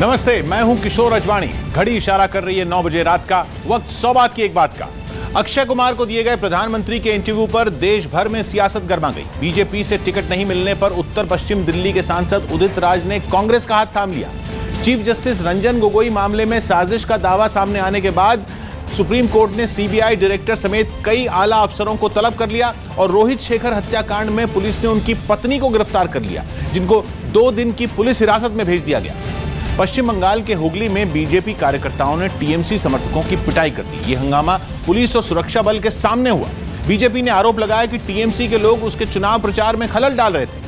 नमस्ते, मैं हूं किशोर अजवाणी। घड़ी इशारा कर रही है 9 बजे रात का। वक्त 100 बात की एक बात का। अक्षय कुमार को दिए गए प्रधानमंत्री के इंटरव्यू पर देश भर में सियासत गर्मा गई। बीजेपी से टिकट नहीं मिलने पर उत्तर पश्चिम दिल्ली के सांसद उदित राज ने कांग्रेस का हाथ थाम लिया। चीफ जस्टिस रंजन गोगोई मामले में साजिश का दावा सामने आने के बाद सुप्रीम कोर्ट ने सीबीआई डायरेक्टर समेत कई आला अफसरों को तलब कर लिया और रोहित शेखर हत्याकांड में पुलिस ने उनकी पत्नी को गिरफ्तार कर लिया, जिनको 2 दिन की पुलिस हिरासत में भेज दिया गया। पश्चिम बंगाल के हुगली में बीजेपी कार्यकर्ताओं ने टीएमसी समर्थकों की पिटाई कर दी। ये हंगामा पुलिस और सुरक्षा बल के सामने हुआ। बीजेपी ने आरोप लगाया कि टीएमसी के लोग उसके चुनाव प्रचार में खलल डाल रहे थे,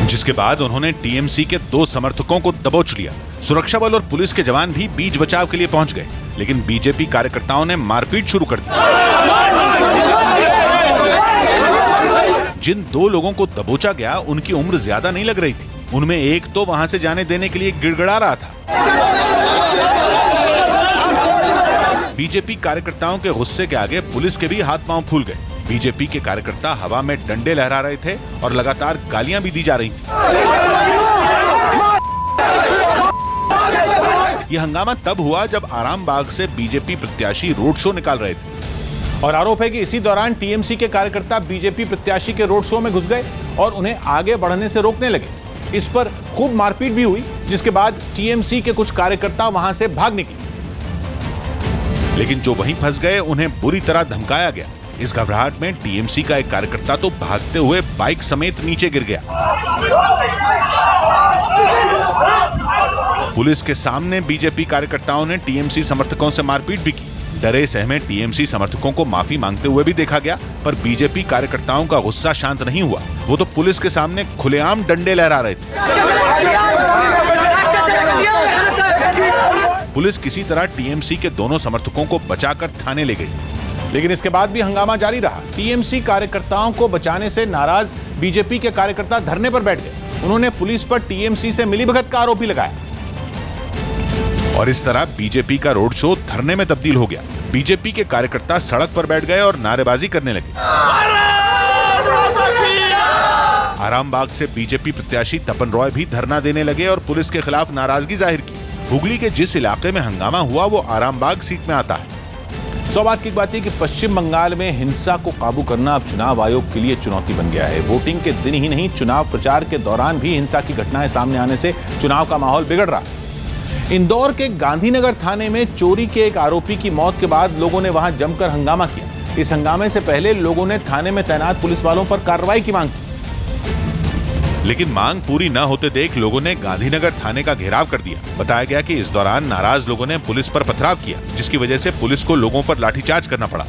जिसके बाद उन्होंने टीएमसी के 2 समर्थकों को दबोच लिया। सुरक्षा बल और पुलिस के जवान भी बीच बचाव के लिए पहुंच गए, लेकिन बीजेपी कार्यकर्ताओं ने मारपीट शुरू कर दी। जिन 2 लोगों को दबोचा गया उनकी उम्र ज्यादा नहीं लग रही थी। उनमें एक तो वहां से जाने देने के लिए गिड़गिड़ा रहा था। बीजेपी कार्यकर्ताओं के गुस्से के आगे पुलिस के भी हाथ पांव फूल गए। बीजेपी के कार्यकर्ता हवा में डंडे लहरा रहे थे और लगातार गालियां भी दी जा रही थी। यह हंगामा तब हुआ जब आरामबाग से बीजेपी प्रत्याशी रोड शो निकाल रहे थे और आरोप है कि इसी दौरान टीएमसी के कार्यकर्ता बीजेपी प्रत्याशी के रोड शो में घुस गए और उन्हें आगे बढ़ने से रोकने लगे। इस पर खूब मारपीट भी हुई, जिसके बाद टीएमसी के कुछ कार्यकर्ता वहां से भाग निकले, लेकिन जो वहीं फंस गए उन्हें बुरी तरह धमकाया गया। इस घबराहट में टीएमसी का एक कार्यकर्ता तो भागते हुए बाइक समेत नीचे गिर गया। पुलिस के सामने बीजेपी कार्यकर्ताओं ने टीएमसी समर्थकों से मारपीट भी की। डरे सहमे टीएमसी समर्थकों को माफी मांगते हुए भी देखा गया, पर बीजेपी कार्यकर्ताओं का गुस्सा शांत नहीं हुआ। वो तो पुलिस के सामने खुलेआम डंडे लहरा रहे थे। पुलिस किसी तरह टीएमसी के दोनों समर्थकों को बचाकर थाने ले गई, लेकिन इसके बाद भी हंगामा जारी रहा। टीएमसी कार्यकर्ताओं को बचाने से नाराज बीजेपी के कार्यकर्ता धरने पर बैठ गए। उन्होंने पुलिस पर टीएमसी से मिलीभगत का आरोप भी लगाया और इस तरह बीजेपी का रोड शो धरने में तब्दील हो गया। बीजेपी के कार्यकर्ता सड़क पर बैठ गए और नारेबाजी करने लगे। आरामबाग से बीजेपी प्रत्याशी तपन रॉय भी धरना देने लगे और पुलिस के खिलाफ नाराजगी जाहिर की। हुगली के जिस इलाके में हंगामा हुआ वो आरामबाग सीट में आता है। 100 बात की बात है कि पश्चिम बंगाल में हिंसा को काबू करना अब चुनाव आयोग के लिए चुनौती बन गया है। वोटिंग के दिन ही नहीं, चुनाव प्रचार के दौरान भी हिंसा की घटनाएं सामने आने से चुनाव का माहौल बिगड़ रहा है। इंदौर के गांधीनगर थाने में चोरी के एक आरोपी की मौत के बाद लोगों ने वहां जमकर हंगामा किया। इस हंगामे से पहले लोगों ने थाने में तैनात पुलिस वालों पर कार्रवाई की मांग की, लेकिन मांग पूरी न होते देख लोगों ने गांधीनगर थाने का घेराव कर दिया। बताया गया कि इस दौरान नाराज लोगों ने पुलिस पर पथराव किया, जिसकी वजह से पुलिस को लोगों पर लाठीचार्ज करना पड़ा।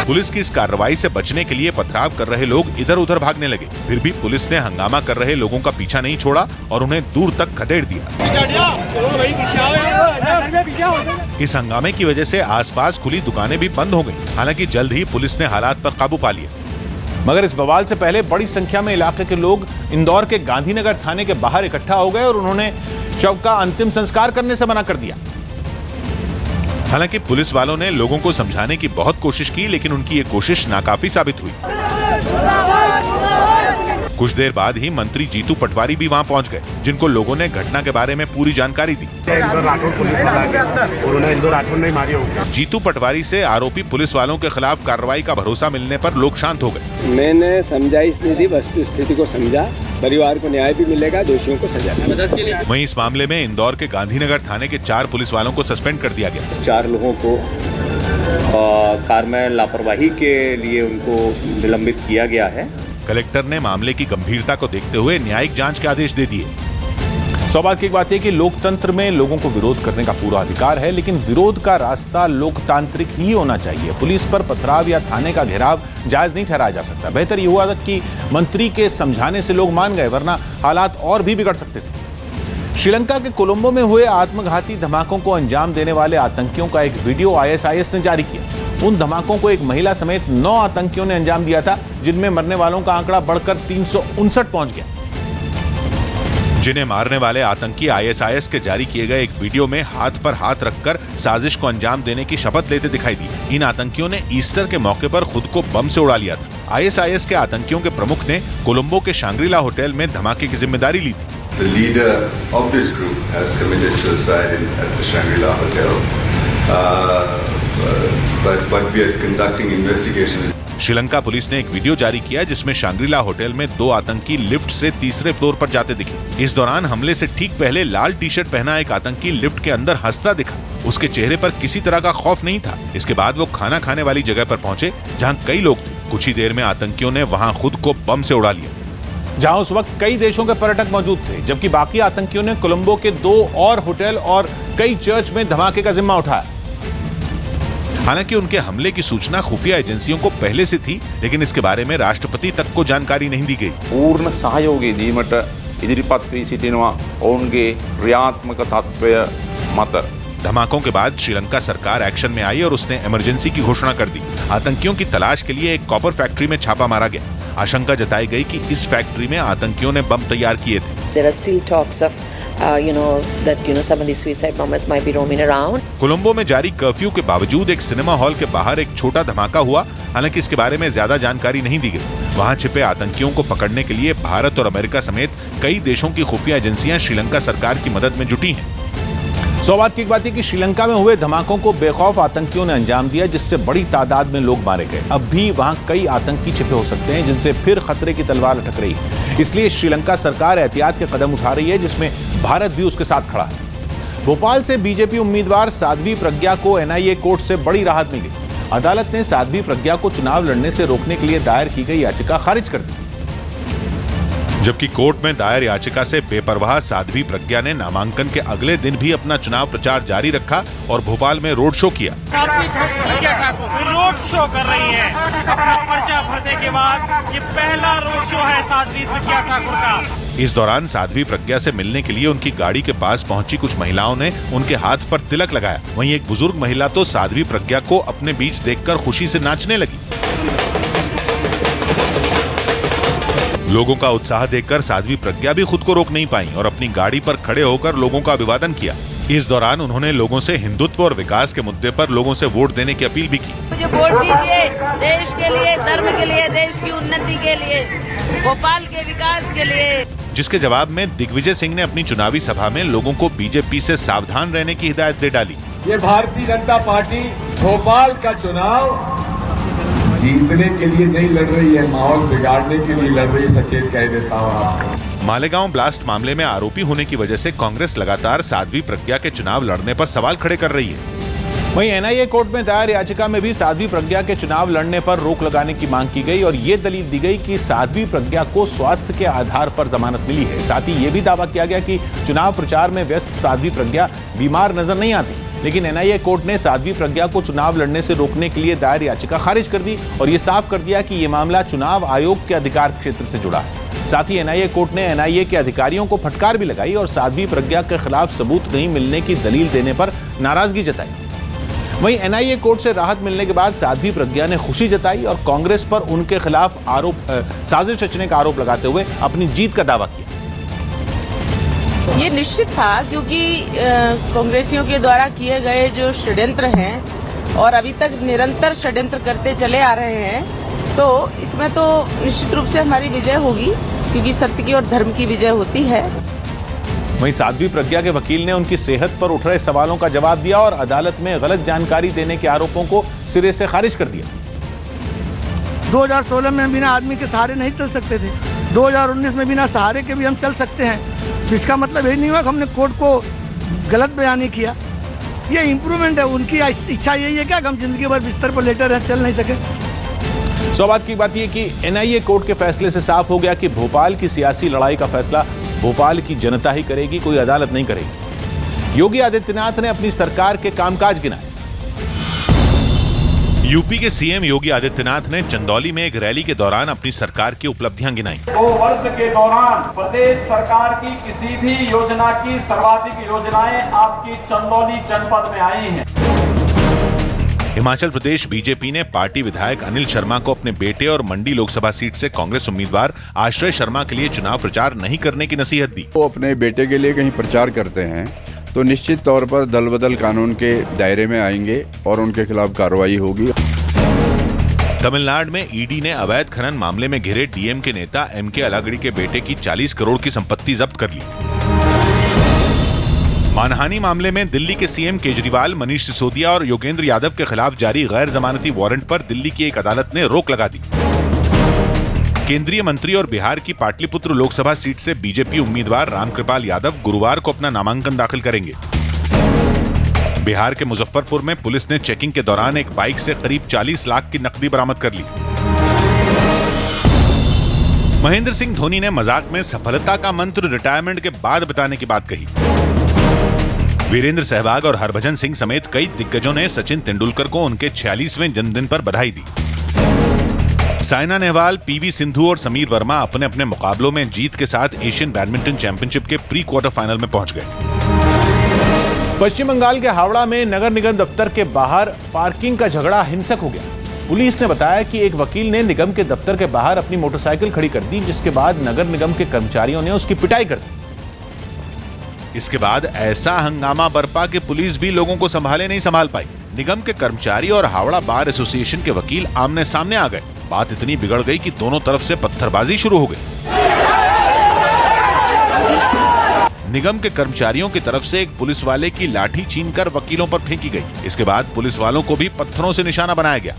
पुलिस की इस कार्रवाई से बचने के लिए पथराव कर रहे लोग इधर उधर भागने लगे। फिर भी पुलिस ने हंगामा कर रहे लोगों का पीछा नहीं छोड़ा और उन्हें दूर तक खदेड़ दिया। इस हंगामे की वजह से आसपास खुली दुकानें भी बंद हो गईं। हालांकि जल्द ही पुलिस ने हालात पर काबू पा लिया, मगर इस बवाल से पहले बड़ी संख्या में इलाके के लोग इंदौर के गांधीनगर थाने के बाहर इकट्ठा हो गए और उन्होंने शव का अंतिम संस्कार करने से मना कर दिया। हालांकि पुलिस वालों ने लोगों को समझाने की बहुत कोशिश की, लेकिन उनकी ये कोशिश नाकाफी साबित हुई। कुछ देर बाद ही मंत्री जीतू पटवारी भी वहां पहुंच गए, जिनको लोगों ने घटना के बारे में पूरी जानकारी दी। जीतू पटवारी से आरोपी पुलिस वालों के खिलाफ कार्रवाई का भरोसा मिलने पर लोग शांत हो गए। मैंने समझाइश नहीं दी, वस्तु स्थिति को समझा, परिवार को न्याय भी मिलेगा, दोषियों को सजा। वहीं इस मामले में इंदौर के गांधीनगर थाने के 4 पुलिस वालों को सस्पेंड कर दिया गया। 4 लोगों को कार में लापरवाही के लिए उनको निलंबित किया गया है। कलेक्टर ने मामले की गंभीरता को देखते हुए न्यायिक जांच के आदेश दे दिए। 100 बात की बात है कि लोकतंत्र में लोगों को विरोध करने का पूरा अधिकार है, लेकिन विरोध का रास्ता लोकतांत्रिक ही होना चाहिए। पुलिस पर पथराव या थाने का घेराव जायज नहीं ठहराया जा सकता। बेहतर ये हुआ कि मंत्री के समझाने से लोग मान गए, वरना हालात और भी बिगड़ सकते थे। श्रीलंका के कोलंबो में हुए आत्मघाती धमाकों को अंजाम देने वाले आतंकियों का एक वीडियो आईएसआईएस ने जारी किया। उन धमाकों को एक महिला समेत 9 आतंकियों ने अंजाम दिया था, जिनमें मरने वालों का आंकड़ा बढ़कर 359 पहुंच गया। जिन्हें मारने वाले आतंकी आईएसआईएस के जारी किए गए एक वीडियो में हाथ पर हाथ रखकर साजिश को अंजाम देने की शपथ लेते दिखाई दिए। इन आतंकियों ने ईस्टर के मौके पर खुद को बम से उड़ा लिया था। आईएसआईएस के आतंकियों के प्रमुख ने कोलंबो के शांग्रीला होटल में धमाके की जिम्मेदारी ली थी। The leader of this group has committed suicide at the Shangri-La Hotel, but we are conducting investigations. Sri Lanka police ने एक वीडियो जारी किया जिसमें शांग्रीला होटल में 2 आतंकी लिफ्ट से तीसरे फ्लोर पर जाते दिखे। इस दौरान हमले से ठीक पहले लाल टी शर्ट पहना एक आतंकी लिफ्ट के अंदर हंसता दिखा। उसके चेहरे पर किसी तरह का खौफ नहीं था। इसके बाद वो खाना खाने वाली जगह पर पहुंचे जहां कई लोग थे। कुछ ही देर में आतंकियों ने वहां खुद को बम से उड़ा लिया। जहां उस वक्त कई देशों के पर्यटक मौजूद थे, जबकि बाकी आतंकियों ने कोलंबो के 2 और होटल और कई चर्च में धमाके का जिम्मा उठाया। हालांकि उनके हमले की सूचना खुफिया एजेंसियों को पहले से थी, लेकिन इसके बारे में राष्ट्रपति तक को जानकारी नहीं दी गई। पूर्ण सहयोगी दीमट इदिरिपත් වී සිටිනවා ඔවුන්ගේ ක්‍රියාත්මක තත්ත්වය මත। धमाकों के बाद श्रीलंका सरकार एक्शन में आई और उसने इमरजेंसी की घोषणा कर दी। आतंकियों की तलाश के लिए एक कॉपर फैक्ट्री में छापा मारा गया। आशंका जताई गई कि इस फैक्ट्री में आतंकियों ने बम तैयार किए थे। There are still talks of some of these suicide bombers might be roaming around. Colombo में जारी कर्फ्यू के बावजूद एक सिनेमा हॉल के बाहर एक छोटा धमाका हुआ। हालांकि इसके बारे में ज्यादा जानकारी नहीं दी गई। वहां छिपे आतंकियों को पकड़ने के लिए भारत और अमेरिका समेत कई देशों की खुफिया एजेंसियां श्रीलंका सरकार की मदद में जुटी हैं। सौभाग्य की बात है कि श्रीलंका में हुए धमाकों को बेखौफ आतंकियों ने अंजाम दिया, जिससे बड़ी तादाद में लोग मारे गए। अब भी वहां कई आतंकी छिपे हो सकते हैं जिनसे फिर खतरे की तलवार लटक रही है। इसलिए श्रीलंका सरकार एहतियात के कदम उठा रही है, जिसमें भारत भी उसके साथ खड़ा है। भोपाल से बीजेपी उम्मीदवार साध्वी प्रज्ञा को एनआईए कोर्ट से बड़ी राहत मिली। अदालत ने साध्वी प्रज्ञा को चुनाव लड़ने से रोकने के लिए दायर की गई याचिका खारिज कर दी। जबकि कोर्ट में दायर याचिका से बेपरवाह साध्वी प्रज्ञा ने नामांकन के अगले दिन भी अपना चुनाव प्रचार जारी रखा और भोपाल में रोड शो किया। साध्वी प्रज्ञा ठाकुर रोड शो कर रही है। अपना पर्चा भरने के बाद ये पहला रोड शो है साध्वी प्रज्ञा ठाकुर का। इस दौरान साध्वी प्रज्ञा से मिलने के लिए उनकी गाड़ी के पास पहुंची कुछ महिलाओं ने उनके हाथ पर तिलक लगाया। वहीं एक बुजुर्ग महिला तो साध्वी प्रज्ञा को अपने बीच देखकर खुशी से नाचने लगी। लोगों का उत्साह देखकर साध्वी प्रज्ञा भी खुद को रोक नहीं पाई और अपनी गाड़ी पर खड़े होकर लोगों का अभिवादन किया। इस दौरान उन्होंने लोगों से हिंदुत्व और विकास के मुद्दे पर लोगों से वोट देने की अपील भी की। मुझे वोट दीजिए, देश के लिए, धर्म के लिए, देश की उन्नति के लिए, भोपाल के विकास के लिए। जिसके जवाब में दिग्विजय सिंह ने अपनी चुनावी सभा में लोगों को बीजेपी से सावधान रहने की हिदायत दे डाली। ये भारतीय जनता पार्टी भोपाल का चुनाव जीतने के लिए नहीं लड़ रही है, माहौल बिगाड़ने के लिए लड़ रही है। सचेत कह देता हूँ आपको। मालेगांव ब्लास्ट मामले में आरोपी होने की वजह से कांग्रेस लगातार साध्वी प्रज्ञा के चुनाव लड़ने पर सवाल खड़े कर रही है। वहीं एनआईए कोर्ट में दायर याचिका में भी साध्वी प्रज्ञा के चुनाव लड़ने पर रोक लगाने की मांग की गई और ये दलील दी गई कि साध्वी प्रज्ञा को स्वास्थ्य के आधार पर जमानत मिली है। साथ ही ये भी दावा किया गया कि चुनाव प्रचार में व्यस्त साध्वी प्रज्ञा बीमार नजर नहीं आती। लेकिन एनआईए कोर्ट ने साध्वी प्रज्ञा को चुनाव लड़ने से रोकने के लिए दायर याचिका खारिज कर दी और ये साफ कर दिया कि ये मामला चुनाव आयोग के अधिकार क्षेत्र से जुड़ा है। साथ ही एनआईए कोर्ट ने एनआईए के अधिकारियों को फटकार भी लगाई और साध्वी प्रज्ञा के खिलाफ सबूत नहीं मिलने की दलील देने पर नाराजगी जताई। वहीं एनआईए कोर्ट से राहत मिलने के बाद साध्वी प्रज्ञा ने खुशी जताई और कांग्रेस पर उनके खिलाफ साजिश रचने का आरोप लगाते हुए अपनी जीत का दावा किया। ये निश्चित था क्योंकि कांग्रेसियों के द्वारा किए गए जो षड्यंत्र हैं और अभी तक निरंतर षड्यंत्र करते चले आ रहे हैं, तो इसमें तो निश्चित रूप से हमारी विजय होगी क्योंकि सत्य की और धर्म की विजय होती है। वहीं साध्वी प्रज्ञा के वकील ने उनकी सेहत पर उठ रहे सवालों का जवाब दिया और अदालत में गलत जानकारी देने के आरोपों को सिरे से खारिज कर दिया। 2016 में बिना आदमी के सहारे नहीं चल सकते थे, 2019 में बिना सहारे के भी हम चल सकते हैं। इसका मतलब यही नहीं हुआ कि हमने कोर्ट को गलत बयानी किया। ये इम्प्रूवमेंट है। उनकी इच्छा यही है क्या कि हम जिंदगी भर बिस्तर पर लेटे रह चल नहीं सके। सौभाग्य की बात यह कि एनआईए कोर्ट के फैसले से साफ हो गया कि भोपाल की सियासी लड़ाई का फैसला भोपाल की जनता ही करेगी, कोई अदालत नहीं करेगी। योगी आदित्यनाथ ने अपनी सरकार के कामकाज गिनाए। यूपी के सीएम योगी आदित्यनाथ ने चंदौली में एक रैली के दौरान अपनी सरकार की उपलब्धियां गिनाई। 2 वर्ष के दौरान प्रदेश सरकार की किसी भी योजना की सर्वाधिक योजनाएं आपकी चंदौली जनपद में आई हैं। हिमाचल प्रदेश बीजेपी ने पार्टी विधायक अनिल शर्मा को अपने बेटे और मंडी लोकसभा सीट से कांग्रेस उम्मीदवार आश्रय शर्मा के लिए चुनाव प्रचार नहीं करने की नसीहत दी। वो अपने बेटे के लिए कहीं प्रचार करते हैं तो निश्चित तौर पर दल बदल कानून के दायरे में आएंगे और उनके खिलाफ कार्रवाई होगी। तमिलनाडु में ईडी ने अवैध खनन मामले में घिरे डीएमके नेता एमके अलागड़ी के बेटे की 40 करोड़ की संपत्ति जब्त कर ली। मानहानि मामले में दिल्ली के सीएम केजरीवाल, मनीष सिसोदिया और योगेंद्र यादव के खिलाफ जारी गैर जमानती वारंट पर दिल्ली की एक अदालत ने रोक लगा दी। केंद्रीय मंत्री और बिहार की पाटलिपुत्र लोकसभा सीट से बीजेपी उम्मीदवार रामकृपाल यादव गुरुवार को अपना नामांकन दाखिल करेंगे। बिहार के मुजफ्फरपुर में पुलिस ने चेकिंग के दौरान एक बाइक से करीब 40 लाख की नकदी बरामद कर ली। महेंद्र सिंह धोनी ने मजाक में सफलता का मंत्र रिटायरमेंट के बाद बताने की बात कही। वीरेंद्र सहवाग और हरभजन सिंह समेत कई दिग्गजों ने सचिन तेंदुलकर को उनके 46वें जन्मदिन पर बधाई दी। साइना नेहवाल, पीवी सिंधु और समीर वर्मा अपने अपने मुकाबलों में जीत के साथ एशियन बैडमिंटन चैंपियनशिप के प्री क्वार्टर फाइनल में पहुंच गए। पश्चिम बंगाल के हावड़ा में नगर निगम दफ्तर के बाहर पार्किंग का झगड़ा हिंसक हो गया। पुलिस ने बताया कि एक वकील ने निगम के दफ्तर के बाहर अपनी मोटरसाइकिल खड़ी कर दी, जिसके बाद नगर निगम के कर्मचारियों ने उसकी पिटाई कर दी। इसके बाद ऐसा हंगामा बरपा कि पुलिस भी लोगों को संभाले नहीं संभाल पाई। निगम के कर्मचारी और हावड़ा बार एसोसिएशन के वकील आमने सामने आ गए। बात इतनी बिगड़ गई कि दोनों तरफ से पत्थरबाजी शुरू हो गई। निगम के कर्मचारियों की तरफ से एक पुलिस वाले की लाठी छीनकर वकीलों पर फेंकी गई। इसके बाद पुलिस वालों को भी पत्थरों से निशाना बनाया गया।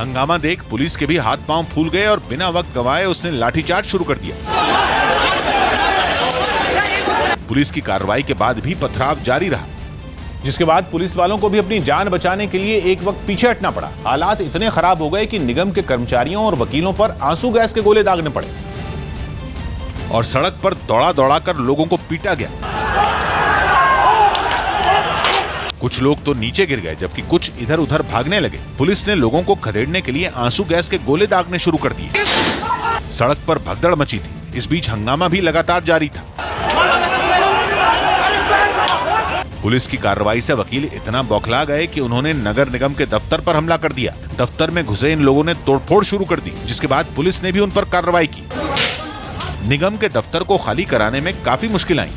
हंगामा देख पुलिस के भी हाथ पांव फूल गए और बिना वक्त गंवाए उसने लाठीचार्ज शुरू कर दिया। पुलिस की कार्रवाई के बाद भी पथराव जारी रहा, जिसके बाद पुलिस वालों को भी अपनी जान बचाने के लिए एक वक्त पीछे हटना पड़ा। हालात इतने खराब हो गए कि निगम के कर्मचारियों और वकीलों पर आंसू गैस के गोले दागने पड़े और सड़क पर दौड़ा दौड़ा कर लोगों को पीटा गया। कुछ लोग तो नीचे गिर गए, जबकि कुछ इधर उधर भागने लगे। पुलिस ने लोगों को खदेड़ने के लिए आंसू गैस के गोले दागने शुरू कर दिए। सड़क पर भगदड़ मची थी। इस बीच हंगामा भी लगातार जारी था। पुलिस की कार्रवाई से वकील इतना बौखला गए कि उन्होंने नगर निगम के दफ्तर पर हमला कर दिया। दफ्तर में घुसे इन लोगों ने तोड़फोड़ शुरू कर दी, जिसके बाद पुलिस ने भी उन पर कार्रवाई की। निगम के दफ्तर को खाली कराने में काफी मुश्किल आई,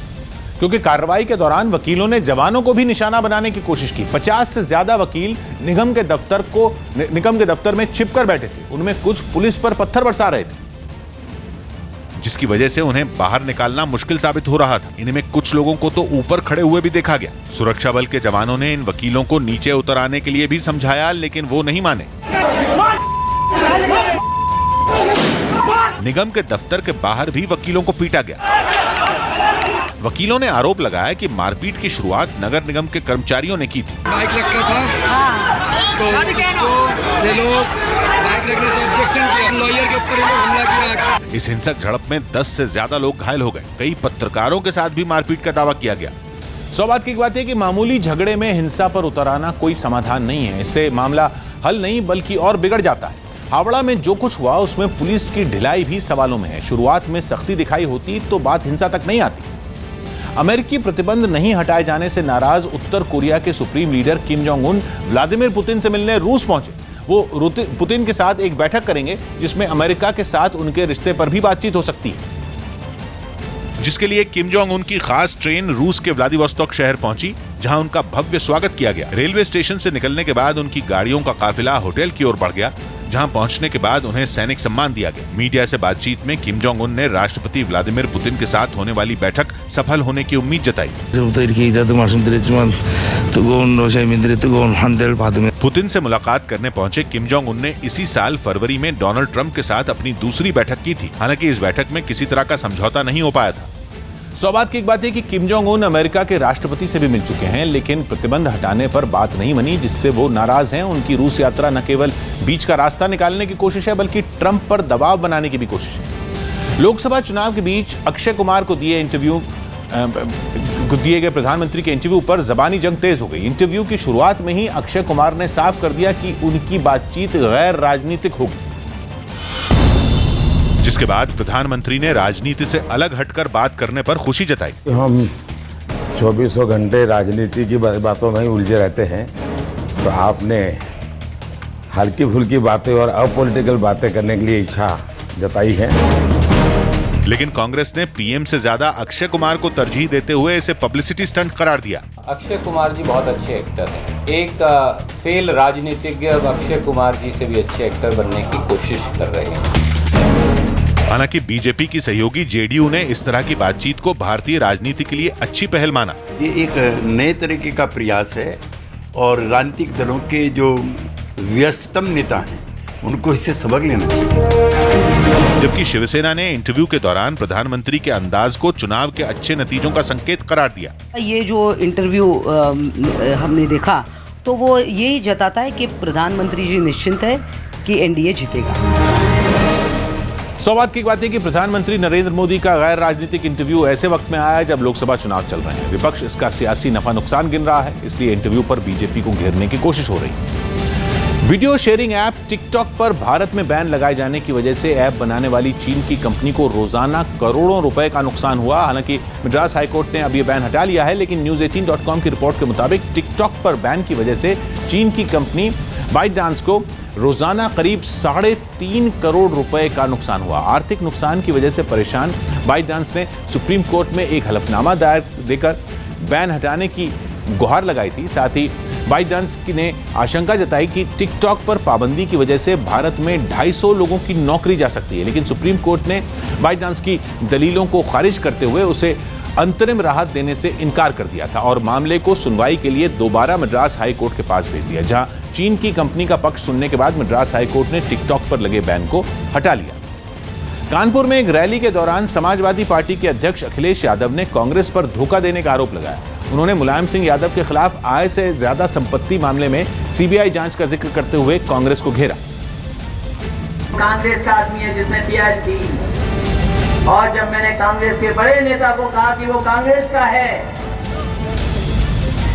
क्योंकि कार्रवाई के दौरान वकीलों ने जवानों को भी निशाना बनाने की कोशिश की। 50 से ज्यादा वकील निगम के दफ्तर में छिपकर बैठे थे। उनमें कुछ पुलिस पर पत्थर बरसा रहे थे, जिसकी वजह से उन्हें बाहर निकालना मुश्किल साबित हो रहा था। इनमें कुछ लोगों को तो ऊपर खड़े हुए भी देखा गया। सुरक्षा बल के जवानों ने इन वकीलों को नीचे उतर आने के लिए भी समझाया, लेकिन वो नहीं माने। निगम के दफ्तर के बाहर भी वकीलों को पीटा गया। वकीलों ने आरोप लगाया कि मारपीट की शुरुआत नगर निगम के कर्मचारियों ने की थी। बाइक रखा था तो ये लोग बाइक रखने से ऑब्जेक्शन किया, लॉयर के ऊपर हमला किया। इस हिंसक झड़प में 10 से ज्यादा लोग घायल हो गए। कई पत्रकारों के साथ भी मारपीट का दावा किया गया। सौभाग्य की बात है कि मामूली झगड़े में हिंसा पर उतर आना कोई समाधान नहीं है। इससे मामला हल नहीं बल्कि और बिगड़ जाता है। हावड़ा में जो कुछ हुआ उसमें पुलिस की ढिलाई भी सवालों में है। शुरुआत में सख्ती दिखाई होती तो बात हिंसा तक नहीं आती। अमेरिकी प्रतिबंध नहीं हटाए जाने से नाराज उत्तर कोरिया के supreme leader Kim Jong Un Vladimir Putin से मिलने रूस पहुंचे। वो पुतिन के साथ एक बैठक करेंगे, जिसमें अमेरिका के साथ उनके रिश्ते पर भी बातचीत हो सकती है। जिसके लिए किम जोंग उन की खास ट्रेन रूस के व्लादिवोस्तोक शहर पहुंची, जहां उनका भव्य स्वागत किया गया। रेलवे स्टेशन से निकलने के बाद उनकी गाड़ियों का काफिला होटल की ओर बढ़ गया, जहां पहुंचने के बाद उन्हें सैनिक सम्मान दिया गया। मीडिया से बातचीत में किम जोंग उन ने राष्ट्रपति व्लादिमीर पुतिन के साथ होने वाली बैठक सफल होने की उम्मीद जताई। पुतिन से मुलाकात करने पहुंचे किम जोंग उन ने इसी साल फरवरी में डोनाल्ड ट्रंप के साथ अपनी दूसरी बैठक की थी। हालांकि इस बैठक में किसी तरह का समझौता नहीं हो पाया था। सौभाग्य की एक बात है कि किम जोंग उन अमेरिका के राष्ट्रपति से भी मिल चुके हैं, लेकिन प्रतिबंध हटाने पर बात नहीं बनी, जिससे वो नाराज हैं। उनकी रूस यात्रा न केवल बीच का रास्ता निकालने की कोशिश है, बल्कि ट्रंप पर दबाव बनाने की भी कोशिश है। लोकसभा चुनाव के बीच अक्षय कुमार को दिए गए प्रधानमंत्री के इंटरव्यू पर जबानी जंग तेज हो गई। इंटरव्यू की शुरुआत में ही अक्षय कुमार ने साफ कर दिया कि उनकी बातचीत गैर राजनीतिक होगी, जिसके बाद प्रधानमंत्री ने राजनीति से अलग हटकर बात करने पर खुशी जताई। हम 24 घंटे राजनीति की बातों में ही उलझे रहते हैं, तो आपने हल्की फुल्की बातें और अपॉलिटिकल बातें करने के लिए इच्छा जताई है। लेकिन कांग्रेस ने पीएम से ज्यादा अक्षय कुमार को तरजीह देते हुए इसे पब्लिसिटी स्टंट करार दिया। अक्षय कुमार जी बहुत अच्छे एक्टर हैं एक फेल राजनीतिज्ञ अक्षय कुमार जी से भी अच्छे एक्टर बनने की कोशिश कर रहे हैं। हालांकि बीजेपी की सहयोगी जेडीयू ने इस तरह की बातचीत को भारतीय राजनीति के लिए अच्छी पहल माना। ये एक नए तरीके का प्रयास है और राजनीतिक दलों के जो व्यस्ततम नेता हैं उनको इससे सबक लेना चाहिए। जबकि शिवसेना ने इंटरव्यू के दौरान प्रधानमंत्री के अंदाज को चुनाव के अच्छे नतीजों का संकेत करार दिया। ये जो इंटरव्यू हमने देखा तो वो यही जताता है कि प्रधानमंत्री जी निश्चिंत है कि एनडीए जीतेगा। सौभाग्य की बात है कि प्रधानमंत्री नरेंद्र मोदी का गैर राजनीतिक इंटरव्यू ऐसे वक्त में आया जब लोकसभा चुनाव चल रहे हैं। विपक्ष इसका सियासी नफा नुकसान गिन रहा है, इसलिए इंटरव्यू पर बीजेपी को घेरने की कोशिश हो रही है। वीडियो शेयरिंग ऐप टिकटॉक पर भारत में बैन लगाए जाने की वजह से ऐप बनाने वाली चीन की कंपनी को रोजाना करोड़ों रुपए का नुकसान हुआ। हालांकि मद्रास हाईकोर्ट ने अब यह बैन हटा लिया है, लेकिन News18.com की रिपोर्ट के मुताबिक टिकटॉक पर बैन की वजह से चीन की कंपनी बाइटडांस को रोजाना करीब 3.5 करोड़ रुपए का नुकसान हुआ। आर्थिक नुकसान की वजह से परेशान बाइटडांस ने सुप्रीम कोर्ट में एक हलफनामा दायर देकर बैन हटाने की गुहार लगाई थी। साथ ही बाइटडांस ने आशंका जताई कि टिकटॉक पर पाबंदी की वजह से भारत में 250 लोगों की नौकरी जा सकती है, लेकिन सुप्रीम कोर्ट ने बाइटडांस की दलीलों को खारिज करते हुए उसे अंतरिम राहत देने से इनकार कर दिया था और मामले को सुनवाई के लिए दोबारा मद्रास हाई कोर्ट के पास भेज दिया, जहां चीन की कंपनी का पक्ष सुनने के बाद मद्रास हाई कोर्ट ने टिकटॉक पर लगे बैन को हटा लिया। कानपुर में एक रैली के दौरान समाजवादी पार्टी के अध्यक्ष अखिलेश यादव ने कांग्रेस पर धोखा देने का आरोप लगाया। उन्होंने मुलायम सिंह यादव के खिलाफ आय से ज्यादा संपत्ति मामले में सीबीआई जांच का जिक्र करते हुए कांग्रेस को घेरा। कांग्रेस का आदमी है जिसने पीआईएल की, और जब मैंने कांग्रेस के बड़े नेता को कहा कि वो कांग्रेस का है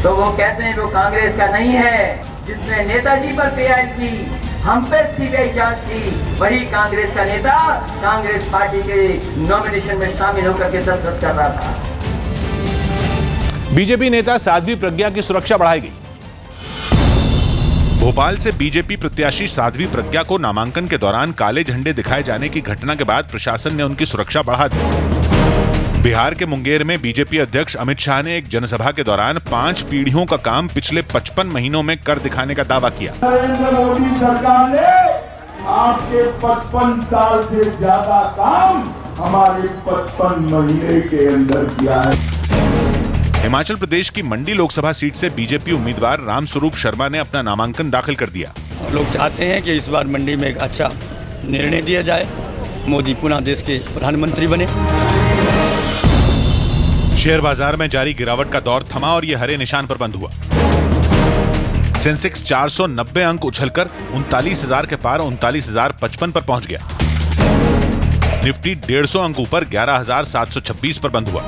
तो वो कहते हैं वो कांग्रेस का नहीं है। जिसने नेताजी पर पीआईएल की, हम पे सीबीआई जांच की, वही कांग्रेस का नेता कांग्रेस पार्टी के नॉमिनेशन में शामिल होकर के दस्तखत कर रहा था। बीजेपी नेता साध्वी प्रज्ञा की सुरक्षा बढ़ाई गई। भोपाल से बीजेपी प्रत्याशी साध्वी प्रज्ञा को नामांकन के दौरान काले झंडे दिखाए जाने की घटना के बाद प्रशासन ने उनकी सुरक्षा बढ़ा दी। बिहार के मुंगेर में बीजेपी अध्यक्ष अमित शाह ने एक जनसभा के दौरान 5 पीढ़ियों का काम पिछले 55 महीनों में कर दिखाने का दावा किया। नरेंद्र मोदी सरकार ने आपके 55 साल से ज्यादा काम हमारे 55 महीने के अंदर किया है। हिमाचल प्रदेश की मंडी लोकसभा सीट से बीजेपी उम्मीदवार रामस्वरूप शर्मा ने अपना नामांकन दाखिल कर दिया। लोग चाहते हैं कि इस बार मंडी में एक अच्छा निर्णय दिया जाए, मोदी पुनः देश के प्रधानमंत्री बने। शेयर बाजार में जारी गिरावट का दौर थमा और यह हरे निशान पर बंद हुआ। सेंसेक्स 490 अंक उछलकर 39,000 के पार 39,055 पर पहुंच गया। निफ्टी 150 अंक ऊपर 11,726 पर बंद हुआ।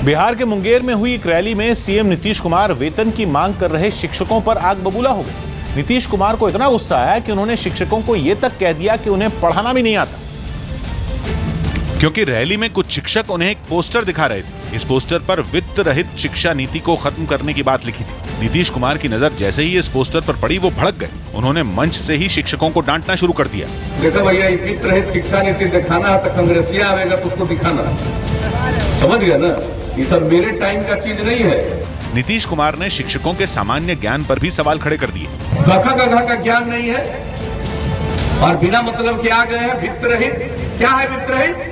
बिहार के मुंगेर में हुई एक रैली में सीएम नीतीश कुमार वेतन की मांग कर रहे शिक्षकों पर आग बबूला हो गए। नीतीश कुमार को इतना गुस्सा आया कि उन्होंने शिक्षकों को यह तक कह दिया कि उन्हें पढ़ाना भी नहीं आता, क्योंकि रैली में कुछ शिक्षक उन्हें एक पोस्टर दिखा रहे थे। इस पोस्टर पर वित्त रहित शिक्षा नीति को खत्म करने की बात लिखी थी। नीतीश कुमार की नजर जैसे ही इस पोस्टर पर पड़ी वो भड़क गए। उन्होंने मंच से ही शिक्षकों को डांटना शुरू कर दिया। देखो भैया, वित्त रहित शिक्षा नीति दिखाना तो कांग्रेसिया आवेगा तो उसको दिखाना, समझ गया ना, ये सब मेरे टाइम का चीज नहीं है। नीतीश कुमार ने शिक्षकों के सामान्य ज्ञान पर भी सवाल खड़े कर दिए। गधा का ज्ञान नहीं है और बिना मतलब के आ गए हैं वित्त रहित। क्या है वित्त रहित?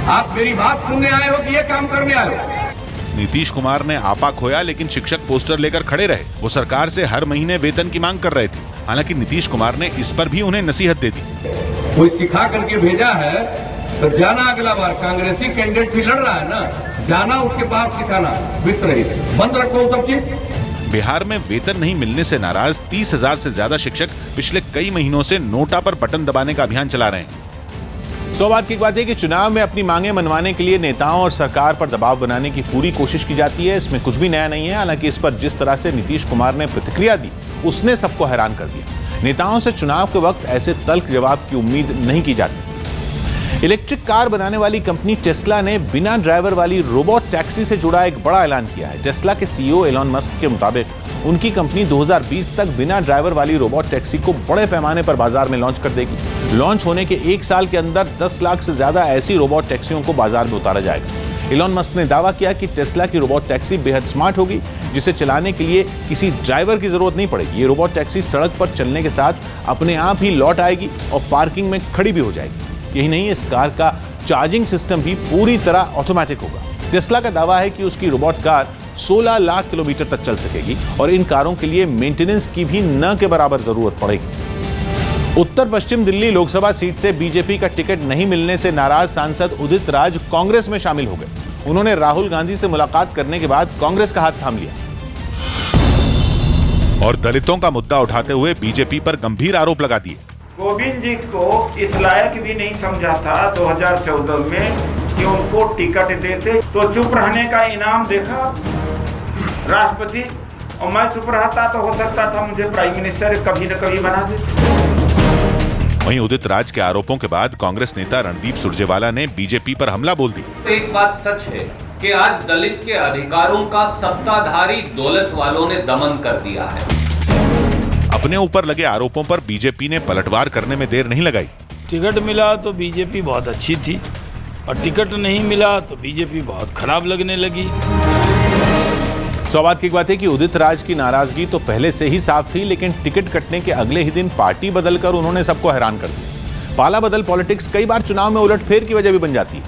आप मेरी बात सुनने आए हो कि ये काम करने आए हो? नीतीश कुमार ने आपा खोया, लेकिन शिक्षक पोस्टर लेकर खड़े रहे। वो सरकार से हर महीने वेतन की मांग कर रहे थे। हालांकि नीतीश कुमार ने इस पर भी उन्हें नसीहत दे दी। कोई सिखा करके भेजा है तो जाना, अगला बार कांग्रेसी कैंडिडेट भी लड़ रहा है ना, जाना उसके पास सिखाना वित्त रहित, बंद रखो सब चीज। बिहार में वेतन नहीं मिलने से नाराज 30,000 से ज्यादा शिक्षक पिछले कई महीनों से नोटा पर बटन दबाने का अभियान चला रहे हैं। सौभाग्य की बात है कि चुनाव में अपनी मांगें मनवाने के लिए नेताओं और सरकार पर दबाव बनाने की पूरी कोशिश की जाती है। इसमें कुछ भी नया नहीं है। हालांकि इस पर जिस तरह से नीतीश कुमार ने प्रतिक्रिया दी, उसने सबको हैरान कर दिया। नेताओं से चुनाव के वक्त ऐसे तल्ख जवाब की उम्मीद नहीं की जाती। इलेक्ट्रिक कार बनाने वाली कंपनी टेस्ला ने बिना ड्राइवर वाली रोबोट टैक्सी से जुड़ा एक बड़ा ऐलान किया है। टेस्ला के सीईओ एलॉन मस्क के मुताबिक उनकी कंपनी 2020 तक बिना ड्राइवर वाली रोबोट टैक्सी को बड़े पैमाने पर बाजार में लॉन्च कर देगी। लॉन्च होने के 1 साल के अंदर 10 लाख से ज्यादा ऐसी रोबोट टैक्सियों को बाजार में उतारा जाएगा। इलॉन मस्क ने दावा किया कि टेस्ला की रोबोट टैक्सी बेहद स्मार्ट होगी, जिसे चलाने के लिए किसी ड्राइवर की जरूरत नहीं पड़ेगी। ये रोबोट टैक्सी सड़क पर चलने के साथ अपने आप ही लौट आएगी और पार्किंग में खड़ी भी हो जाएगी। यही नहीं, इस कार का चार्जिंग सिस्टम भी पूरी तरह ऑटोमेटिक होगा। टेस्ला का दावा है कि उसकी रोबोट कार 16 लाख किलोमीटर तक चल सकेगी और इन कारों के लिए मेंटेनेंस की भी न के बराबर जरूरत पड़ेगी। उत्तर पश्चिम दिल्ली लोकसभा सीट से बीजेपी का टिकट नहीं मिलने से नाराज सांसद उदित राज कांग्रेस में शामिल हो गए। उन्होंने राहुल गांधी से मुलाकात करने के बाद कांग्रेस का हाथ थाम लिया और दलितों का मुद्दा उठाते हुए बीजेपी पर गंभीर आरोप लगा दिए। गोविंद जी को इस लायक भी नहीं समझा था 2014 में कि उनको टिकट देते, तो चुप रहने का इनाम देखा राष्ट्रपति, और मैं चुप रहता तो हो सकता था मुझे प्राइम मिनिस्टर कभी न कभी बना देते। वहीं उदित राज के आरोपों के बाद कांग्रेस नेता रणदीप सुरजेवाला ने बीजेपी पर हमला बोल दी। एक बात सच है कि आज दलित के अधिकारों का सत्ताधारी दौलत वालों ने दमन कर दिया है। अपने ऊपर लगे आरोपों पर बीजेपी ने पलटवार करने में देर नहीं लगाई। टिकट मिला तो बीजेपी बहुत अच्छी थी और टिकट नहीं मिला तो बीजेपी बहुत खराब लगने लगी। सौभाग्य की बात है कि उदित राज की नाराजगी तो पहले से ही साफ थी, लेकिन टिकट कटने के अगले ही दिन पार्टी बदलकर उन्होंने सबको हैरान कर दिया। पाला बदल पॉलिटिक्स कई बार चुनाव में उलटफेर की वजह भी बन जाती है।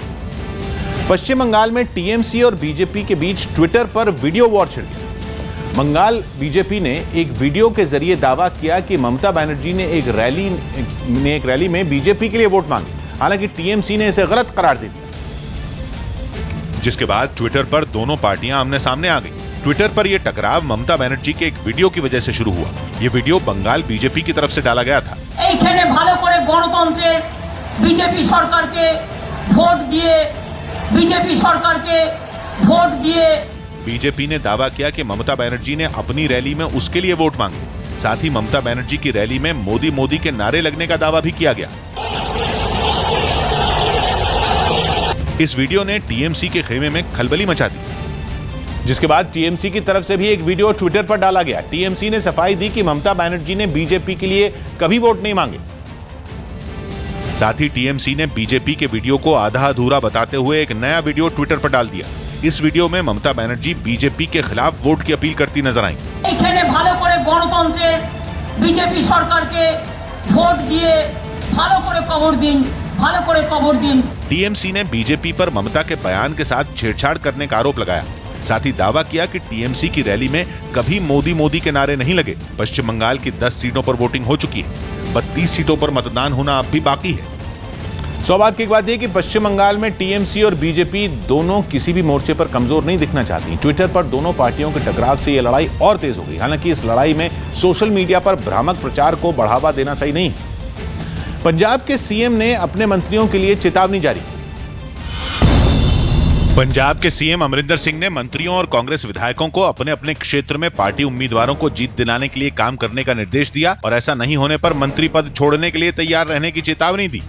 पश्चिम बंगाल में टीएमसी और बीजेपी के बीच ट्विटर पर वीडियो वॉर छिड़ गया। बंगाल बीजेपी ने एक वीडियो के जरिए दावा किया कि ममता बनर्जी ने एक रैली में बीजेपी के लिए वोट मांगे। हालांकि टीएमसी ने इसे गलत करार दे दिया, जिसके बाद ट्विटर पर दोनों पार्टियां आमने सामने आ गई। ट्विटर पर यह टकराव ममता बनर्जी के एक वीडियो की वजह से शुरू हुआ। यह वीडियो बंगाल बीजेपी की तरफ से डाला गया था। बीजेपी सरकार के वोट दिए। बीजेपी ने दावा किया कि ममता बनर्जी ने अपनी रैली में उसके लिए वोट मांगे। साथ ही ममता बनर्जी की रैली में मोदी मोदी के नारे लगने का दावा भी किया गया। इस वीडियो ने टीएमसी के खेमे में खलबली मचा दी, जिसके बाद टीएमसी की तरफ से भी एक वीडियो ट्विटर पर डाला गया। टीएमसी ने सफाई दी कि ममता बनर्जी ने बीजेपी के लिए कभी वोट नहीं मांगे। साथ ही टीएमसी ने बीजेपी के वीडियो को आधा अधूरा बताते हुए एक नया वीडियो ट्विटर पर डाल दिया। इस वीडियो में ममता बनर्जी बीजेपी के खिलाफ वोट की अपील करती नजर आईं। बीजेपी सरकार के वोट दिए कबर दिन। टीएमसी ने बीजेपी पर ममता के बयान के साथ छेड़छाड़ करने का आरोप लगाया। साथ ही दावा किया कि टीएमसी की रैली में कभी मोदी मोदी के नारे नहीं लगे। पश्चिम बंगाल की 10 सीटों पर वोटिंग हो चुकी है, 32 सीटों पर मतदान होना अब भी बाकी है। सौभाग्य की बात यह कि पश्चिम बंगाल में टीएमसी और बीजेपी दोनों किसी भी मोर्चे पर कमजोर नहीं दिखना चाहती। ट्विटर पर दोनों पार्टियों के टकराव से यह लड़ाई और तेज हो गई। हालांकि इस लड़ाई में सोशल मीडिया पर भ्रामक प्रचार को बढ़ावा देना सही नहीं। पंजाब के सीएम ने अपने मंत्रियों के लिए चेतावनी जारी की। पंजाब के सीएम अमरिंदर सिंह ने मंत्रियों और कांग्रेस विधायकों को अपने अपने क्षेत्र में पार्टी उम्मीदवारों को जीत दिलाने के लिए काम करने का निर्देश दिया और ऐसा नहीं होने पर मंत्री पद छोड़ने के लिए तैयार रहने की चेतावनी दी।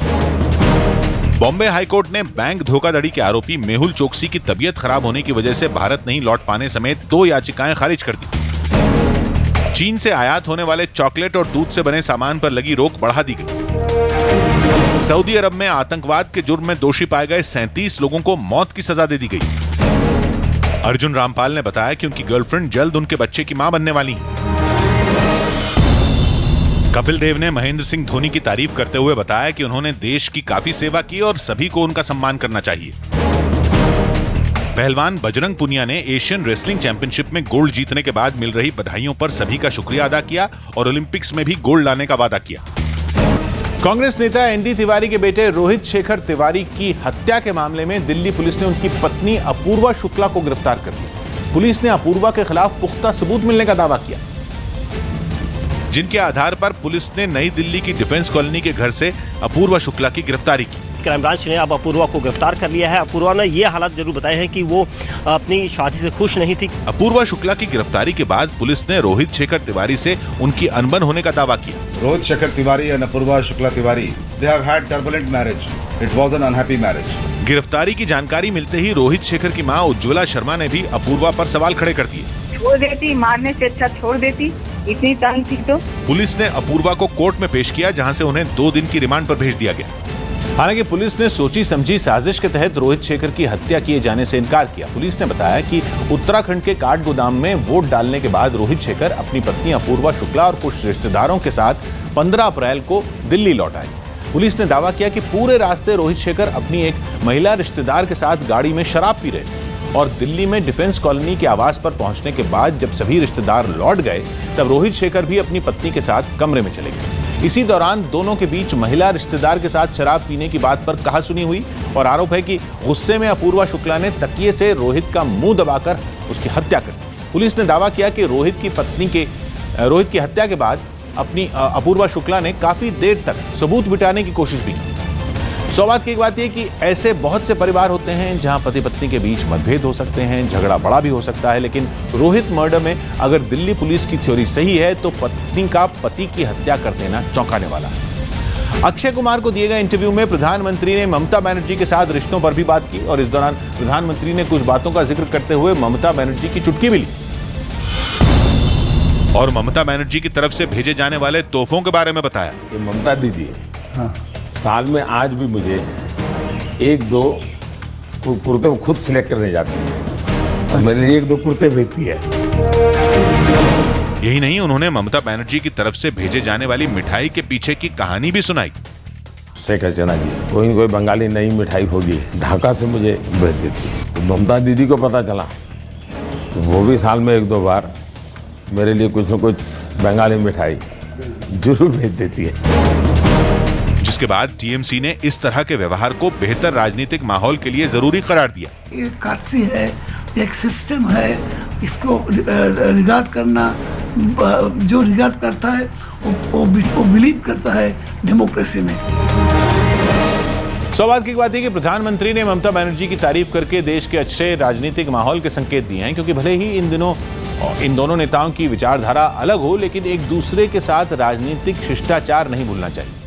बॉम्बे हाईकोर्ट ने बैंक धोखाधड़ी के आरोपी मेहुल चोकसी की तबीयत खराब होने की वजह से भारत नहीं लौट पाने समेत 2 याचिकाएं खारिज कर दी। चीन से आयात होने वाले चॉकलेट और दूध से बने सामान पर लगी रोक बढ़ा दी गई। सऊदी अरब में आतंकवाद के जुर्म में दोषी पाए गए 37 लोगों को मौत की सजा दे दी गई। अर्जुन रामपाल ने बताया कि उनकी गर्लफ्रेंड जल्द उनके बच्चे की मां बनने वाली है। कपिल देव ने महेंद्र सिंह धोनी की तारीफ करते हुए बताया कि उन्होंने देश की काफी सेवा की और सभी को उनका सम्मान करना चाहिए। पहलवान बजरंग पुनिया ने एशियन रेसलिंग चैंपियनशिप में गोल्ड जीतने के बाद मिल रही बधाइयों पर सभी का शुक्रिया अदा किया और ओलंपिक्स में भी गोल्ड लाने का वादा किया। कांग्रेस नेता एनडी तिवारी के बेटे रोहित शेखर तिवारी की हत्या के मामले में दिल्ली पुलिस ने उनकी पत्नी अपूर्वा शुक्ला को गिरफ्तार कर लिया। पुलिस ने अपूर्वा के खिलाफ पुख्ता सबूत मिलने का दावा किया, जिनके आधार पर पुलिस ने नई दिल्ली की डिफेंस कॉलोनी के घर से अपूर्वा शुक्ला की गिरफ्तारी की। क्राइम ब्रांच ने अब अपूर्वा को गिरफ्तार कर लिया है। अपूर्वा ने ये हालात जरूर बताए हैं कि वो अपनी शादी से खुश नहीं थी। अपूर्वा शुक्ला की गिरफ्तारी के बाद पुलिस ने रोहित शेखर तिवारी से उनकी अनबन होने का दावा किया। Rohit Shekhar Tiwari and Apurva Shukla Tiwari, they have had turbulent marriage. It was an unhappy marriage. गिरफ्तारी की जानकारी मिलते ही रोहित शेखर की मां उज्ज्वला शर्मा ने भी अपूर्वा पर सवाल खड़े कर दिए। छोड़ देती, मारने से अच्छा छोड़ देती, इतनी तंग थी तो। पुलिस ने अपूर्वा को कोर्ट में पेश किया, जहां से उन्हें 2 दिन की रिमांड पर भेज दिया गया। हालांकि पुलिस ने सोची समझी साजिश के तहत रोहित शेखर की हत्या किए जाने से इनकार किया। पुलिस ने बताया कि उत्तराखंड के काठ गोदाम में वोट डालने के बाद रोहित शेखर अपनी पत्नी अपूर्वा शुक्ला और कुछ रिश्तेदारों के साथ 15 अप्रैल को दिल्ली लौट आए। पुलिस ने दावा किया कि पूरे रास्ते रोहित शेखर अपनी एक महिला रिश्तेदार के साथ गाड़ी में शराब पी रहे थे और दिल्ली में डिफेंस कॉलोनी के आवास पर पहुंचने के बाद जब सभी रिश्तेदार लौट गए तब रोहित शेखर भी अपनी पत्नी के साथ कमरे में चले गए। इसी दौरान दोनों के बीच महिला रिश्तेदार के साथ शराब पीने की बात पर कहासुनी हुई और आरोप है कि गुस्से में अपूर्वा शुक्ला ने तकिए से रोहित का मुंह दबाकर उसकी हत्या कर दी। पुलिस ने दावा किया कि रोहित की हत्या के बाद अपनी अपूर्वा शुक्ला ने काफी देर तक सबूत मिटाने की कोशिश भी की। सौभाग्य की एक बात यह कि ऐसे बहुत से परिवार होते हैं जहां पति पत्नी के बीच मतभेद हो सकते हैं, झगड़ा बड़ा भी हो सकता है, लेकिन रोहित मर्डर में अगर दिल्ली पुलिस की थ्योरी सही है तो पत्नी का पति की हत्या कर देना चौंकाने वाला है। अक्षय कुमार को दिए गए इंटरव्यू में प्रधानमंत्री ने ममता बनर्जी के साथ रिश्तों पर भी बात की और इस दौरान प्रधानमंत्री ने कुछ बातों का जिक्र करते हुए ममता बनर्जी की चुटकी भी ली और ममता बनर्जी की तरफ से भेजे जाने वाले तोहफों के बारे में बताया। ममता दीदी साल में आज भी मुझे 1-2 कुर्ते खुद सिलेक्ट करने जाती है। मेरे लिए 1-2 कुर्ते भेजती है। यही नहीं, उन्होंने ममता बनर्जी की तरफ से भेजे जाने वाली मिठाई के पीछे की कहानी भी सुनाई। शेख हसीना जी कोई बंगाली नई मिठाई होगी ढाका से मुझे भेज देती है। तो ममता दीदी को पता चला तो वो भी साल में 1-2 बार मेरे लिए कुछ न कुछ बंगाली मिठाई जरूर भेज देती है। जिसके बाद टीएमसी ने इस तरह के व्यवहार को बेहतर राजनीतिक माहौल के लिए जरूरी करार दिया। एक कर्सी है, एक सिस्टम है, इसको रिगार्ड करना, जो रिगार्ड करता है वो बिलीव करता है डेमोक्रेसी में। सौभाग्य की बात है कि प्रधानमंत्री ने ममता बनर्जी की तारीफ करके देश के अच्छे राजनीतिक माहौल के संकेत दिए हैं, क्योंकि भले ही इन दोनों नेताओं की विचारधारा अलग हो, लेकिन एक दूसरे के साथ राजनीतिक शिष्टाचार नहीं भूलना चाहिए।